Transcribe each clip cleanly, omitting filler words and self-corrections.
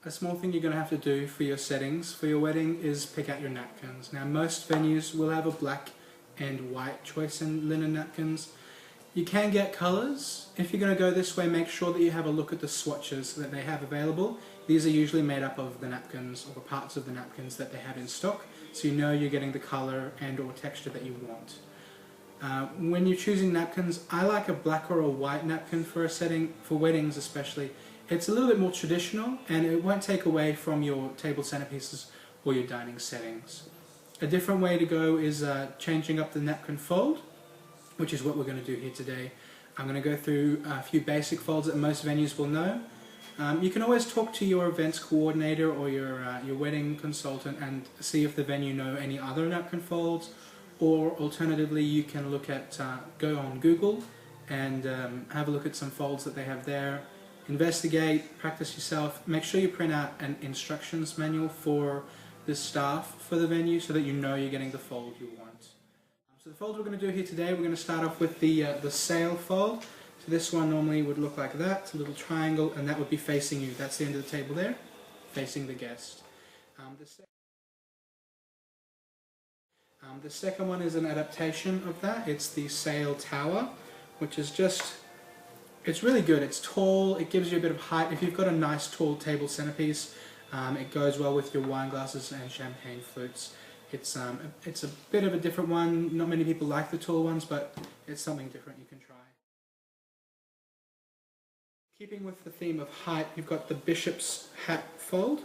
a small thing you're going to have to do for your settings for your wedding is pick out your napkins. Now most venues will have a black and white choice in linen napkins. You can get colours. If you're going to go this way, make sure that you have a look at the swatches that they have available. These are usually made up of the napkins or parts of the napkins that they have in stock, so you know you're getting the colour and or texture that you want. When you're choosing napkins, I like a black or a white napkin for a setting, for weddings especially. It's a little bit more traditional and it won't take away from your table centerpieces or your dining settings. A different way to go is changing up the napkin fold, which is what we're going to do here today. I'm going to go through a few basic folds that most venues will know. You can always talk to your events coordinator or your wedding consultant and see if the venue know any other napkin folds, or alternatively you can look at, go on Google and have a look at some folds that they have there. Investigate, practice yourself, make sure you print out an instructions manual for the staff for the venue so that you know you're getting the fold you want. So the fold we're going to do here today, we're going to start off with the sail fold. So this one normally would look like that, it's a little triangle, and that would be facing you. That's the end of the table there, facing the guest. The second one is an adaptation of that. It's the sail tower, which is just, it's really good. It's tall, it gives you a bit of height. If you've got a nice tall table centerpiece, it goes well with your wine glasses and champagne flutes. It's a bit of a different one. Not many people like the tall ones, but it's something different you can try. Keeping with the theme of height, you've got the bishop's hat fold.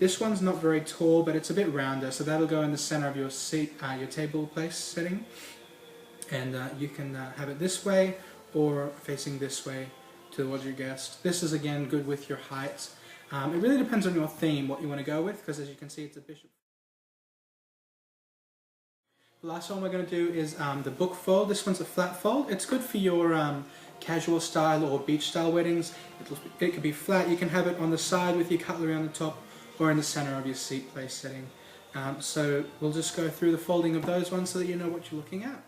This one's not very tall, but it's a bit rounder, so that'll go in the center of your seat, your table place setting. And you can have it this way or facing this way towards your guest. This is again good with your height. It really depends on your theme, what you want to go with, because as you can see it's a bishop. The last one we're going to do is the book fold. This one's a flat fold. It's good for your casual style or beach style weddings. It could be flat. You can have it on the side with your cutlery on the top or in the center of your seat place setting. So we'll just go through the folding of those ones so that you know what you're looking at.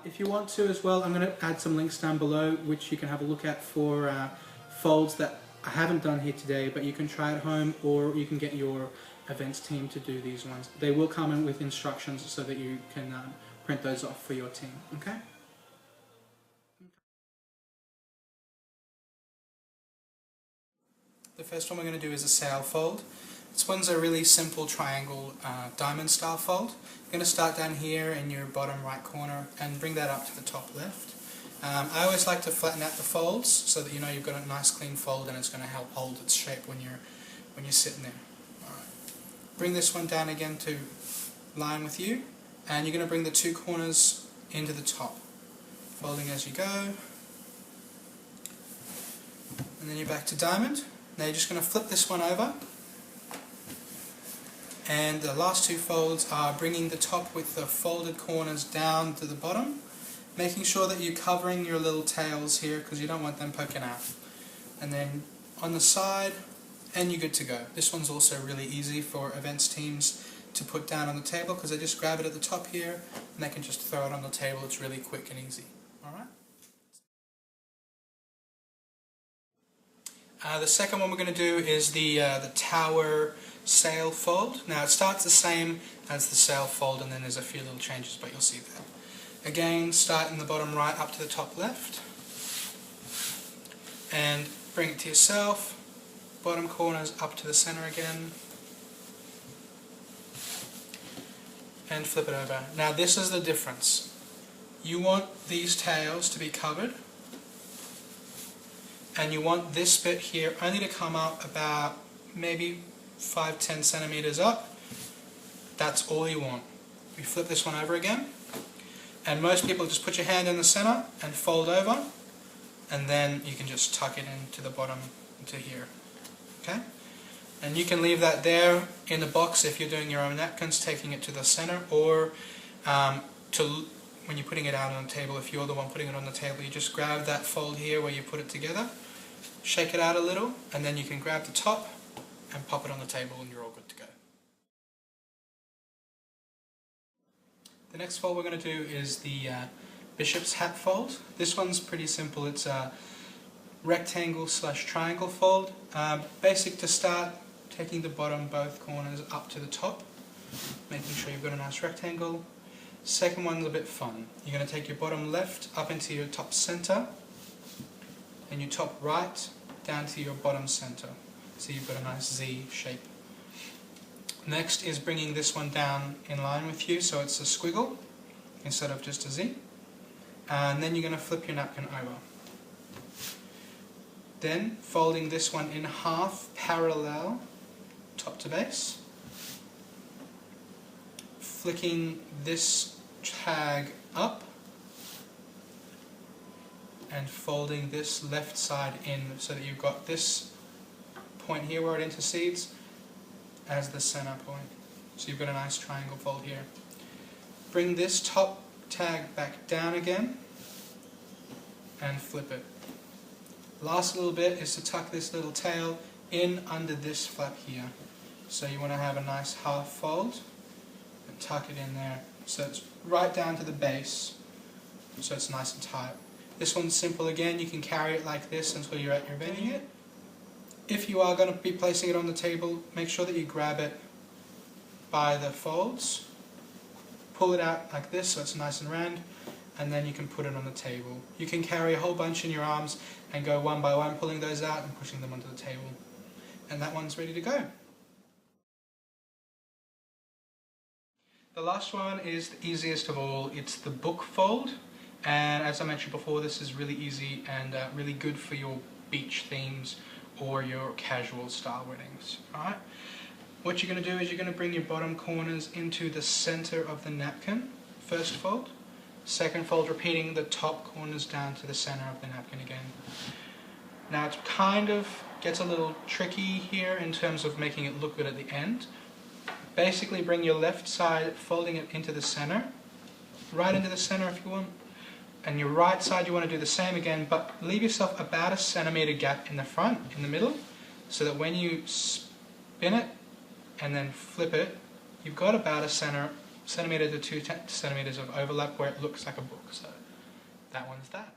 If you want to as well, I'm going to add some links down below which you can have a look at for folds that I haven't done here today, but you can try at home or you can get your events team to do these ones. They will come in with instructions so that you can print those off for your team. Okay? The first one we're going to do is a sail fold. This one's a really simple triangle diamond style fold. You're going to start down here in your bottom right corner and bring that up to the top left. I always like to flatten out the folds so that you know you've got a nice clean fold and it's going to help hold its shape when you're sitting there. Alright. Bring this one down again to line with you, and you're going to bring the two corners into the top, folding as you go, and then you're back to diamond. Now you're just going to flip this one over, and the last two folds are bringing the top with the folded corners down to the bottom, making sure that you're covering your little tails here because you don't want them poking out. And then on the side, and you're good to go. This one's also really easy for events teams to put down on the table because they just grab it at the top here and they can just throw it on the table. It's really quick and easy. Alright? The second one we're going to do is the tower sail fold. Now it starts the same as the sail fold and then there's a few little changes, but you'll see that. Again, start in the bottom right up to the top left and bring it to yourself. Bottom corners up to the center again and flip it over. Now this is the difference. You want these tails to be covered and you want this bit here only to come up about maybe 5-10 centimeters up. That's all you want. We flip this one over again, and most people just put your hand in the center and fold over, and then you can just tuck it into the bottom into here. Okay? And you can leave that there in the box if you're doing your own napkins, taking it to the center, or when you're putting it out on the table, if you're the one putting it on the table, you just grab that fold here where you put it together, shake it out a little, and then you can grab the top and pop it on the table and you're all good to go. The next fold we're going to do is the bishop's hat fold. This one's pretty simple. It's rectangle slash triangle fold. Basic to start, taking the bottom both corners up to the top, making sure you've got a nice rectangle. Second one's a bit fun. You're going to take your bottom left up into your top center, and your top right down to your bottom center. So you've got a nice Z shape. Next is bringing this one down in line with you, so it's a squiggle instead of just a Z. And then you're going to flip your napkin over. Then folding this one in half parallel, top to base. Flicking this tag up and folding this left side in so that you've got this point here where it intercedes as the center point. So you've got a nice triangle fold here. Bring this top tag back down again and flip it. Last little bit is to tuck this little tail in under this flap here. So you want to have a nice half fold and tuck it in there so it's right down to the base, so it's nice and tight. This one's simple again. You can carry it like this until you're at your venue. If you are going to be placing it on the table, make sure that you grab it by the folds, pull it out like this so it's nice and round, and then you can put it on the table. You can carry a whole bunch in your arms and go one by one, pulling those out and pushing them onto the table. And that one's ready to go. The last one is the easiest of all. It's the book fold. And as I mentioned before, this is really easy and really good for your beach themes or your casual style weddings. Alright? What you're going to do is you're going to bring your bottom corners into the center of the napkin. First fold. Second fold, repeating the top corners down to the center of the napkin again. Now it kind of gets a little tricky here in terms of making it look good at the end. Basically bring your left side, folding it into the center, right into the center if you want, and your right side you want to do the same again, but leave yourself about a centimeter gap in the front, in the middle, so that when you spin it and then flip it, you've got about a centimeter to 2 centimeters of overlap where it looks like a book. So that one's that.